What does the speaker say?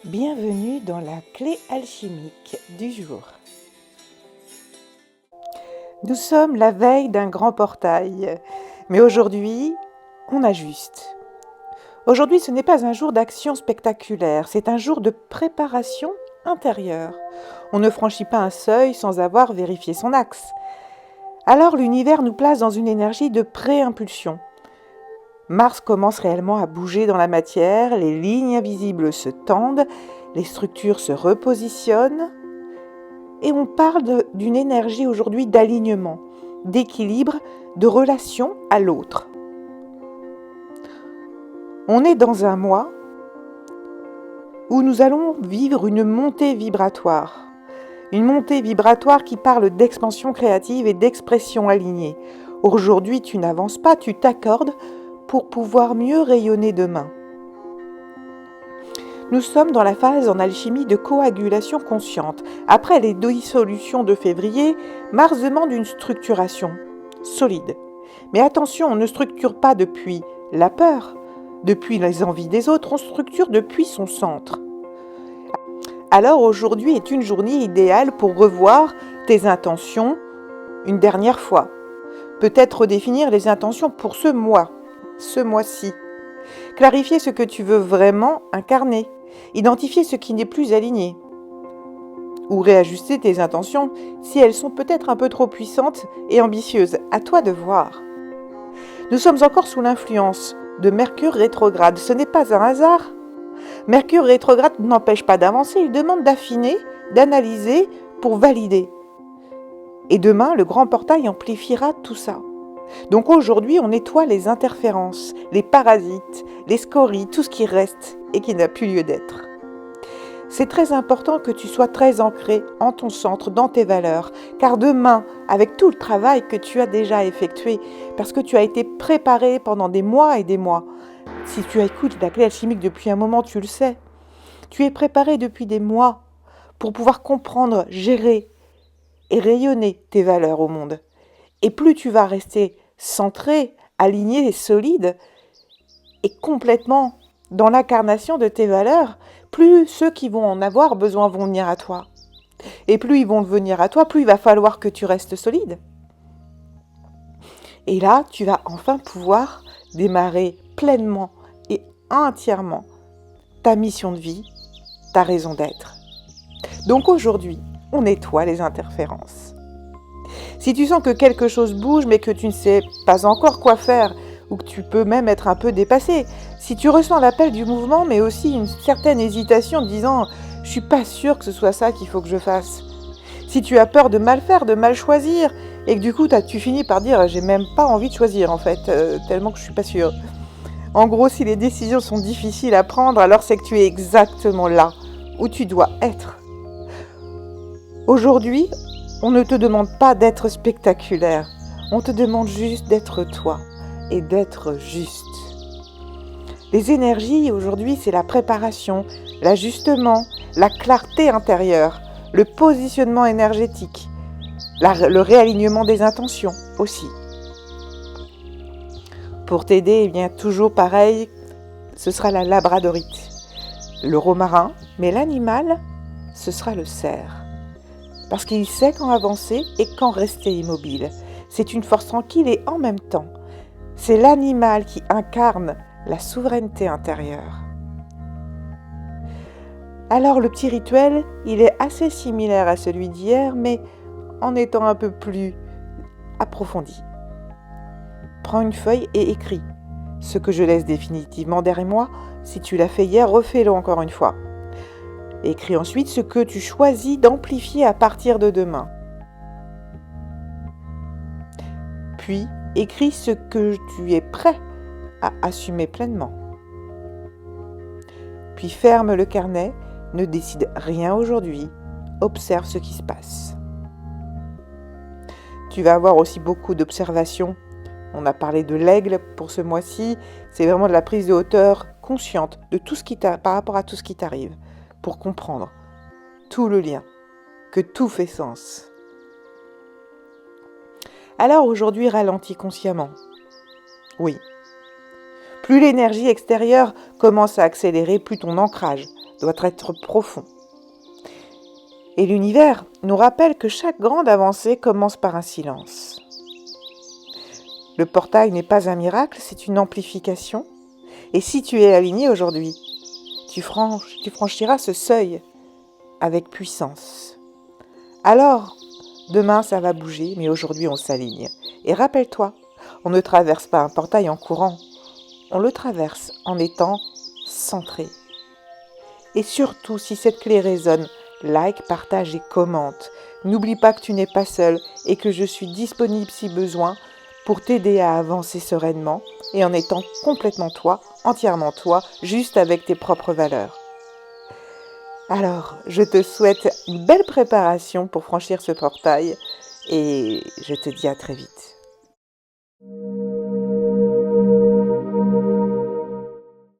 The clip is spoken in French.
Bienvenue dans la clé alchimique du jour. Nous sommes la veille d'un grand portail, mais aujourd'hui, on ajuste. Aujourd'hui, ce n'est pas un jour d'action spectaculaire, c'est un jour de préparation intérieure. On ne franchit pas un seuil sans avoir vérifié son axe. Alors l'univers nous place dans une énergie de pré-impulsion. Mars commence réellement à bouger dans la matière, les lignes invisibles se tendent, les structures se repositionnent et on parle d'une énergie aujourd'hui d'alignement, d'équilibre, de relation à l'autre. On est dans un mois où nous allons vivre une montée vibratoire. Une montée vibratoire qui parle d'expansion créative et d'expression alignée. Aujourd'hui, tu n'avances pas, tu t'accordes pour pouvoir mieux rayonner demain. Nous sommes dans la phase en alchimie de coagulation consciente. Après les dissolutions de février, Mars demande une structuration solide. Mais attention, on ne structure pas depuis la peur, depuis les envies des autres, on structure depuis son centre. Alors aujourd'hui est une journée idéale pour revoir tes intentions une dernière fois. Peut-être redéfinir les intentions pour ce mois-ci. Clarifier ce que tu veux vraiment incarner. Identifier ce qui n'est plus aligné. Ou réajuster tes intentions si elles sont peut-être un peu trop puissantes et ambitieuses. À toi de voir. Nous sommes encore sous l'influence de Mercure rétrograde. Ce n'est pas un hasard. Mercure rétrograde n'empêche pas d'avancer, il demande d'affiner, d'analyser pour valider. Et demain, le grand portail amplifiera tout ça. Donc aujourd'hui, on nettoie les interférences, les parasites, les scories, tout ce qui reste et qui n'a plus lieu d'être. C'est très important que tu sois très ancré en ton centre, dans tes valeurs, car demain, avec tout le travail que tu as déjà effectué, parce que tu as été préparé pendant des mois et des mois, si tu écoutes la clé alchimique depuis un moment, tu le sais, tu es préparé depuis des mois pour pouvoir comprendre, gérer et rayonner tes valeurs au monde. Et plus tu vas rester centré, aligné et solide, et complètement dans l'incarnation de tes valeurs, plus ceux qui vont en avoir besoin vont venir à toi. Et plus ils vont venir à toi, plus il va falloir que tu restes solide. Et là, tu vas enfin pouvoir démarrer pleinement et entièrement ta mission de vie, ta raison d'être. Donc aujourd'hui, on nettoie les interférences. Si tu sens que quelque chose bouge mais que tu ne sais pas encore quoi faire ou que tu peux même être un peu dépassé, si tu ressens l'appel du mouvement mais aussi une certaine hésitation en disant « je suis pas sûre que ce soit ça qu'il faut que je fasse », si tu as peur de mal faire, de mal choisir et que du coup tu finis par dire « j'ai même pas envie de choisir en fait, tellement que je suis pas sûre ». En gros, si les décisions sont difficiles à prendre, alors c'est que tu es exactement là où tu dois être. Aujourd'hui, on ne te demande pas d'être spectaculaire, on te demande juste d'être toi et d'être juste. Les énergies aujourd'hui, c'est la préparation, l'ajustement, la clarté intérieure, le positionnement énergétique, le réalignement des intentions aussi. Pour t'aider, eh bien, toujours pareil, ce sera la labradorite, le romarin, mais l'animal, ce sera le cerf. Parce qu'il sait quand avancer et quand rester immobile. C'est une force tranquille et en même temps, c'est l'animal qui incarne la souveraineté intérieure. Alors le petit rituel, il est assez similaire à celui d'hier, mais en étant un peu plus approfondi. Prends une feuille et écris. Ce que je laisse définitivement derrière moi, si tu l'as fait hier, refais-le encore une fois. Écris ensuite ce que tu choisis d'amplifier à partir de demain. Puis, écris ce que tu es prêt à assumer pleinement. Puis ferme le carnet, ne décide rien aujourd'hui, observe ce qui se passe. Tu vas avoir aussi beaucoup d'observations. On a parlé de l'aigle pour ce mois-ci, c'est vraiment de la prise de hauteur consciente de tout ce qui par rapport à tout ce qui t'arrive. Pour comprendre tout le lien, que tout fait sens. Alors aujourd'hui, ralentis consciemment. Oui. Plus l'énergie extérieure commence à accélérer, plus ton ancrage doit être profond. Et l'univers nous rappelle que chaque grande avancée commence par un silence. Le portail n'est pas un miracle, c'est une amplification. Et si tu es aligné aujourd'hui, tu franchiras ce seuil avec puissance. Alors, demain ça va bouger, mais aujourd'hui on s'aligne. Et rappelle-toi, on ne traverse pas un portail en courant, on le traverse en étant centré. Et surtout, si cette clé résonne, like, partage et commente. N'oublie pas que tu n'es pas seul et que je suis disponible si besoin pour t'aider à avancer sereinement et en étant complètement toi, entièrement toi, juste avec tes propres valeurs. Alors, je te souhaite une belle préparation pour franchir ce portail et je te dis à très vite.